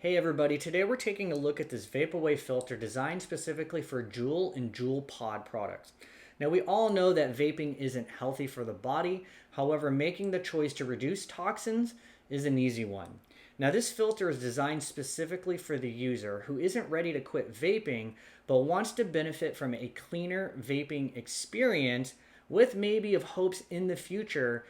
Hey everybody, today we're taking a look at this VapeAway filter designed specifically for Juul and Juul pod products. Now we all know that vaping isn't healthy for the body, however making the choice to reduce toxins is an easy one. Now this filter is designed specifically for the user who isn't ready to quit vaping but wants to benefit from a cleaner vaping experience with maybe of hopes in the future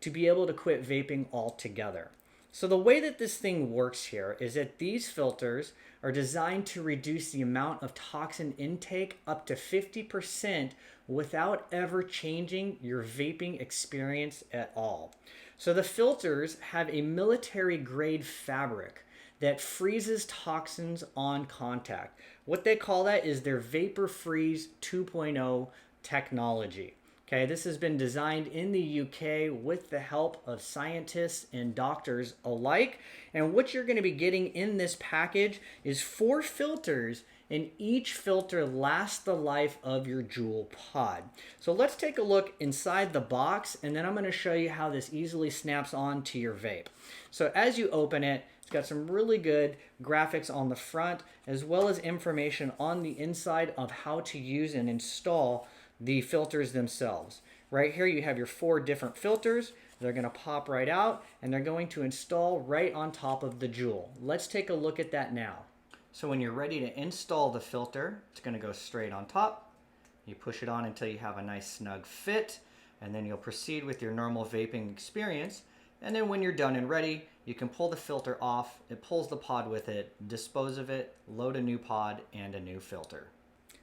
to be able to quit vaping altogether. So the way that this thing works here is that these filters are designed to reduce the amount of toxin intake up to 50% without ever changing your vaping experience at all. So the filters have a military grade fabric that freezes toxins on contact. What they call that is their Vapor Freeze 2.0 technology. Okay, this has been designed in the UK with the help of scientists and doctors alike. And what you're going to be getting in this package is 4 filters, and each filter lasts the life of your Juul pod. So let's take a look inside the box, and then I'm going to show you how this easily snaps on to your vape. So as you open it, it's got some really good graphics on the front, as well as information on the inside of how to use and install the filters themselves. Right here you have your 4 different filters. They're going to pop right out and they're going to install right on top of the Juul. Let's take a look at that now. So when you're ready to install the filter, it's going to go straight on top. You push it on until you have a nice snug fit, and then you'll proceed with your normal vaping experience. And then when you're done and ready, you can pull the filter off. It pulls the pod with it, dispose of it, load a new pod and a new filter.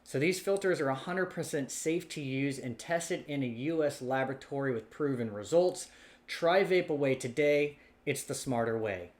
So these filters are 100% safe to use and tested in a US laboratory with proven results. Try VapeAway today. It's the smarter way.